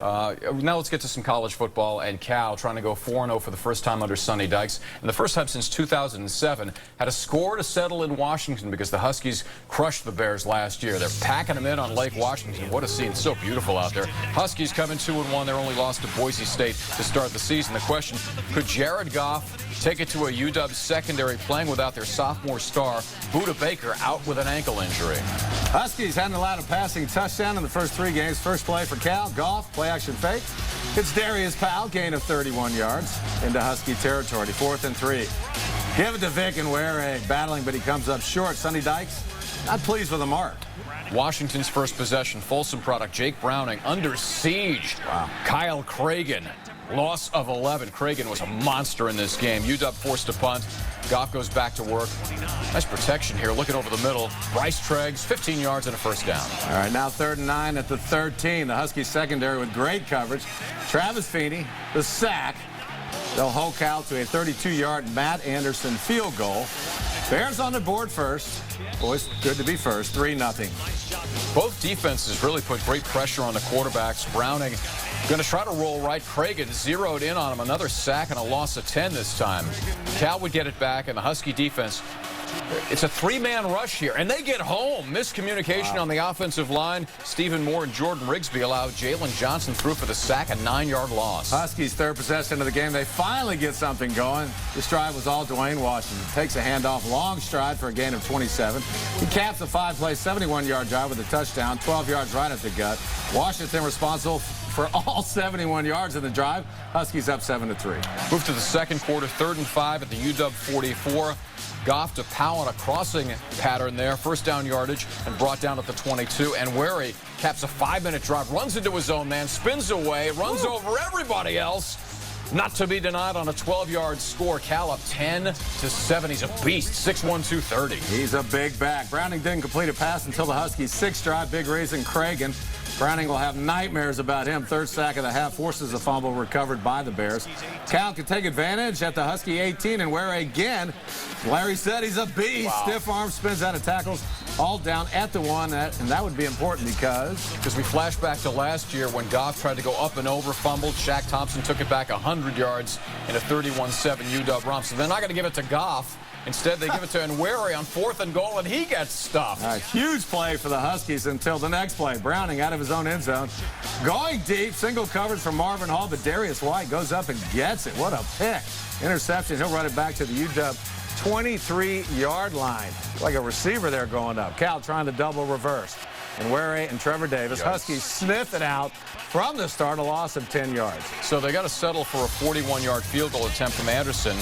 Now let's get to some college football, and Cal trying to go 4-0 for the first time under Sonny Dykes. And the first time since 2007, had a score to settle in Washington because the Huskies crushed the Bears last year. They're packing them in on Lake Washington. What a scene. So beautiful out there. Huskies coming 2-1. They're only lost to Boise State to start the season. The question, could Jared Goff take it to a UW secondary playing without their sophomore star, Buda Baker, out with an ankle injury? Huskies hadn't allowed a passing touchdown in the first 3 games. First play for Cal. Goff, play action fake. It's Darius Powell, gain of 31 yards into Husky territory. 4th and 3. Give it to Vic and Ware, battling, but he comes up short. Sonny Dykes, not pleased with the mark. Washington's first possession, Folsom product, Jake Browning under siege. Wow. Kyle Cragen, loss of 11. Cragen was a monster in this game. UW forced a punt. Goff goes back to work. Nice protection here, looking over the middle. Bryce Treggs, 15 yards and a first down. All right, now 3rd and 9 at the 13. The Huskies secondary with great coverage. Travis Feeney, the sack. They'll hold Cal to a 32-yard Matt Anderson field goal. Bears on the board first. Boys, good to be first. 3-0. Both defenses really put great pressure on the quarterbacks. Browning going to try to roll right. Cragen zeroed in on him. Another sack and a loss of 10 this time. Cal would get it back, and the Husky defense, it's a 3-man rush here, and they get home. Miscommunication on the offensive line. Stephen Moore and Jordan Rigsby allowed Jalen Johnson through for the sack, a 9-yard loss. Huskies' third possession of the game. They finally get something going. This drive was all Dwayne Washington. Takes a handoff, long stride for a gain of 27. He caps a 5-play, 71-yard drive with a touchdown, 12 yards right at the gut. Washington responsible for all 71 yards in the drive. Huskies up 7-3. Move to the second quarter, 3rd and 5 at the UW 44. Goff to Powell on a crossing pattern there. First down yardage and brought down at the 22. And Ware caps a 5-minute drive, runs into his own man, spins away, runs over everybody else. Not to be denied on a 12-yard score. Cal up 10-7. He's a beast, 6'1", 230. He's a big back. Browning didn't complete a pass until the Huskies' 6th drive. Big reason, Cragen. Browning will have nightmares about him. 3rd sack of the half, forces a fumble recovered by the Bears. Cal can take advantage at the Husky 18, and Ware again. Larry said he's a beast. Wow. Stiff arm, spins out of tackles, all down at the 1, and that would be important because we flash back to last year when Goff tried to go up and over, fumbled. Shaq Thompson took it back 100 yards in a 31-7 UW romp. So they're not going to give it to Goff. Instead, they give it to Nweri on 4th and goal, and he gets stuffed. A huge play for the Huskies until the next play. Browning out of his own end zone. Going deep, single coverage from Marvin Hall, but Darius White goes up and gets it. What a pick. Interception. He'll run it back to the UW 23-yard line. Like a receiver there going up. Cal trying to double reverse. And Nweri and Trevor Davis. Yes. Huskies sniff it out from the start, a loss of 10 yards. So they got to settle for a 41-yard field goal attempt from Anderson.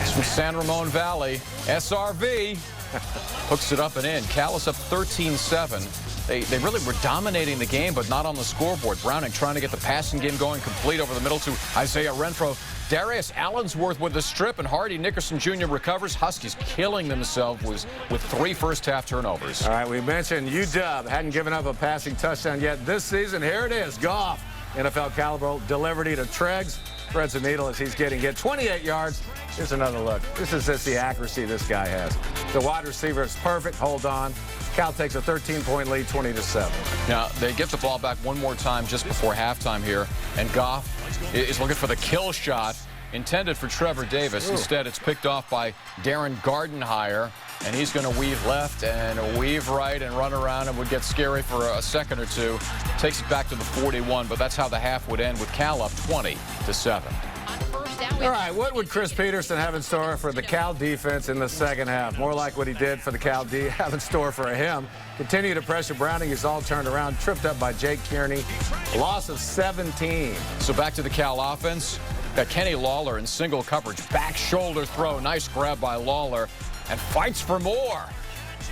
It's from San Ramon Valley. SRV hooks it up and in. Cal is up 13-7. They really were dominating the game, but not on the scoreboard. Browning trying to get the passing game going, complete over the middle to Isaiah Renfro. Darius Allensworth with the strip, and Hardy Nickerson Jr. recovers. Huskies killing themselves with 3 first-half turnovers. All right, we mentioned UW hadn't given up a passing touchdown yet this season. Here it is. Goff, NFL caliber, delivered it to Treggs. Threads the needle as he's getting hit. 28 yards. Here's another look. This is just the accuracy this guy has. The wide receiver is perfect. Hold on. Cal takes a 13-point lead, 20-7. Now, they get the ball back one more time just before halftime here, and Goff is looking for the kill shot intended for Trevor Davis. Ooh. Instead, it's picked off by Darren Gardenhire, and he's going to weave left and weave right and run around and would get scary for a second or two. Takes it back to the 41, but that's how the half would end with Cal up 20-7. All right, what would Chris Peterson have in store for the Cal defense in the second half? More like what he did for the Cal D have in store for him. Continue to pressure Browning. He's all turned around, tripped up by Jake Kearney. Loss of 17. So back to the Cal offense. Got Kenny Lawler in single coverage. Back shoulder throw. Nice grab by Lawler. And fights for more.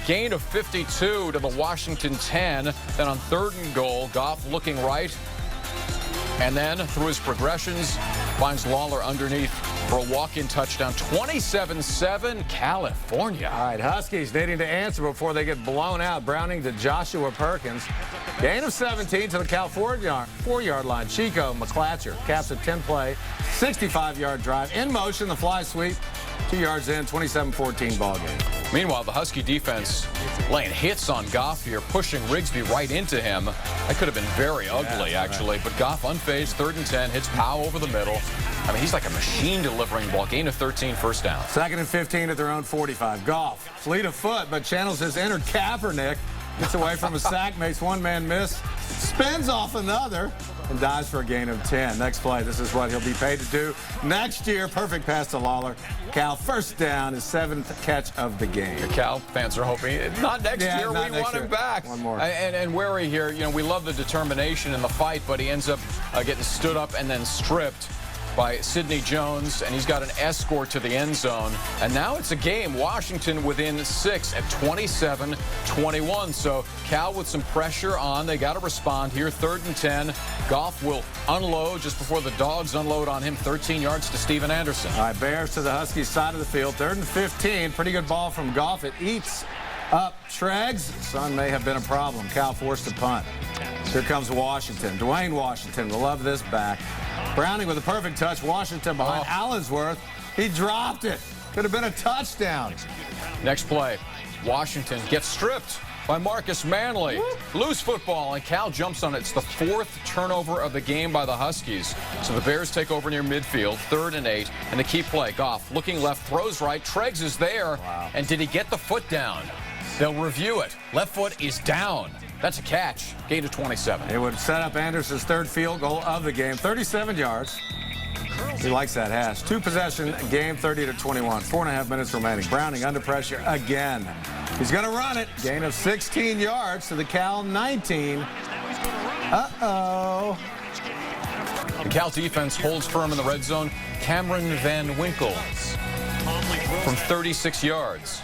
Gain of 52 to the Washington 10. Then on 3rd and goal, Goff looking right. And then through his progressions, finds Lawler underneath for a walk-in touchdown. 27-7, California. All right, Huskies needing to answer before they get blown out. Browning to Joshua Perkins. Gain of 17 to the Cal 4-yard line. Chico McClatcher caps a 10-play, 65-yard drive. In motion, the fly sweep. 2 yards in, 27-14 ball game. Meanwhile, the Husky defense laying hits on Goff here, pushing Rigsby right into him. That could have been very ugly, actually. But Goff unfazed, 3rd and 10, hits Powell over the middle. I mean, he's like a machine delivering ball. Gain of 13, first down. 2nd and 15 at their own 45. Goff, fleet of foot, but channels his inner Kaepernick. Gets away from a sack, makes one man miss, spins off another, and dives for a gain of 10. Next play, this is what he'll be paid to do next year. Perfect pass to Lawler. Cal first down, his 7th catch of the game. The Cal fans are hoping, not next year, not we next want year. him back. One more. And Wary here, you know, we love the determination in the fight, but he ends up getting stood up and then stripped by Sidney Jones, and he's got an escort to the end zone. And now it's a game. Washington within 6 at 27-21. So Cal with some pressure on. They got to respond here. 3rd and 10. Goff will unload just before the Dogs unload on him. 13 yards to Steven Anderson. All right, Bears to the Huskies side of the field. 3rd and 15. Pretty good ball from Goff. It eats up Treggs. Sun may have been a problem. Cal forced to punt. Here comes Washington. Dwayne Washington will love this back. Browning with a perfect touch. Washington behind Allensworth. He dropped it. Could have been a touchdown. Next play. Washington gets stripped by Marcus Manley. Loose football, and Cal jumps on it. It's the 4th turnover of the game by the Huskies. So the Bears take over near midfield, 3rd and 8, and the key play. Goff looking left, throws right. Treggs is there. Wow. And did he get the foot down? They'll review it. Left foot is down. That's a catch. Gain of 27. It would set up Anderson's 3rd field goal of the game. 37 yards. He likes that hash. 2-possession game, 30-21. 4.5 minutes remaining. Browning under pressure again. He's going to run it. Gain of 16 yards to the Cal 19. Uh-oh. The Cal defense holds firm in the red zone. Cameron Van Winkle from 36 yards.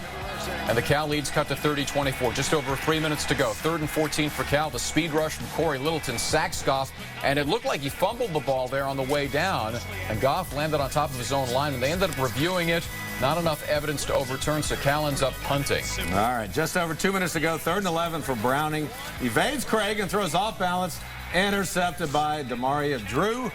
And the Cal leads cut to 30-24. Just over 3 minutes to go. 3rd and 14 for Cal. The speed rush from Corey Littleton sacks Goff. And it looked like he fumbled the ball there on the way down. And Goff landed on top of his own line. And they ended up reviewing it. Not enough evidence to overturn, so Cal ends up punting. All right, just over 2 minutes to go. 3rd and 11 for Browning. Evades Craig and throws off balance. Intercepted by Demaria Drew.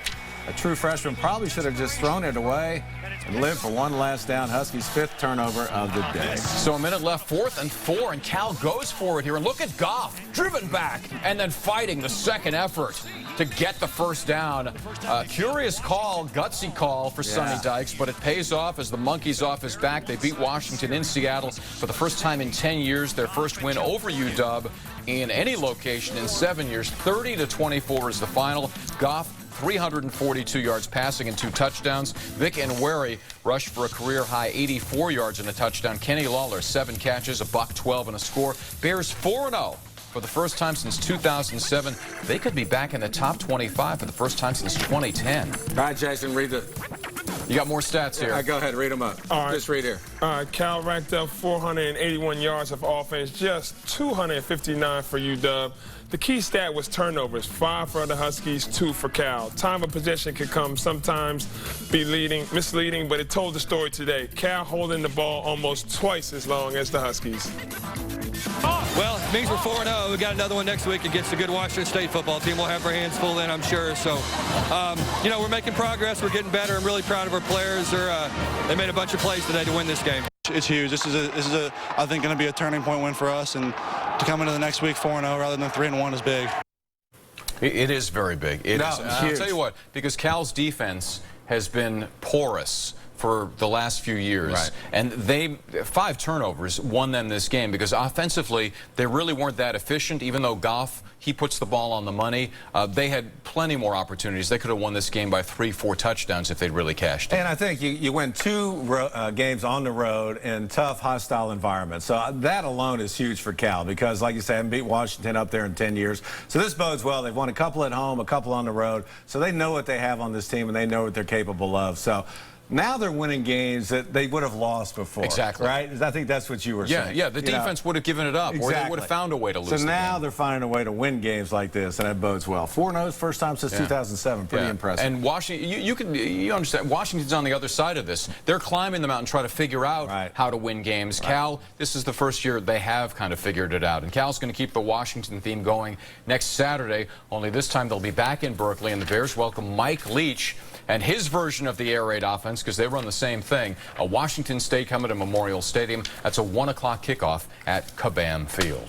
A true freshman probably should have just thrown it away and lived for one last down. Huskies' 5th turnover of the day. So a minute left, 4th and 4, and Cal goes for it here. And look at Goff, driven back and then fighting the second effort to get the first down. Curious call, gutsy call for Sonny Dykes, but it pays off as the monkey's off his back. They beat Washington in Seattle for the first time in 10 years. Their first win over UW in any location in 7 years. 30-24 is the final. Goff 342 yards passing and 2 touchdowns. Vic and Wary rushed for a career-high 84 yards and a touchdown. Kenny Lawler, 7 catches, a $112 and a score. Bears 4-0 for the first time since 2007. They could be back in the top 25 for the first time since 2010. All right, Jason, read the... You got more stats here. Go ahead, read them up. All right. Just read here. Cal racked up 481 yards of offense, just 259 for UW. The key stat was turnovers, 5 for the Huskies, 2 for Cal. Time of possession can sometimes be misleading, but it told the story today. Cal holding the ball almost twice as long as the Huskies. Well, it means we're 4-0. We got another one next week against a good Washington State football team. We'll have our hands full then, I'm sure. So, you know, we're making progress. We're getting better. I'm really proud of our players. They made a bunch of plays today to win this game. It's huge. This is I think, going to be a turning point win for us, and to come into the next week 4-0 rather than 3-1 is big. It is very big. It is. Huge. I'll tell you what, because Cal's defense has been porous for the last few years. Right. And 5 turnovers won them this game because offensively they really weren't that efficient, even though Goff, he puts the ball on the money. They had plenty more opportunities. They could have won this game by 3-4 touchdowns if they'd really cashed in. And I think you win 2 games on the road in tough, hostile environments. So that alone is huge for Cal because, like you said, haven't beat Washington up there in 10 years. So this bodes well. They've won a couple at home, a couple on the road. So they know what they have on this team, and they know what they're capable of. So now they're winning games that they would have lost before. Exactly. Right? I think that's what you were saying. Yeah, the defense would have given it up, or they would have found a way to lose. So the now game. they're finding a way to win games like this, and that bodes well. 4-0, first time since 2007. Pretty impressive. And Washington, you understand, Washington's on the other side of this. They're climbing the mountain, trying to figure out how to win games. Cal, this is the first year they have kind of figured it out. And Cal's going to keep the Washington theme going next Saturday, only this time they'll be back in Berkeley, and the Bears welcome Mike Leach and his version of the air raid offense. Bruins because they run the same thing. A Washington State coming to Memorial Stadium. That's a 1 o'clock kickoff at Kabam Field.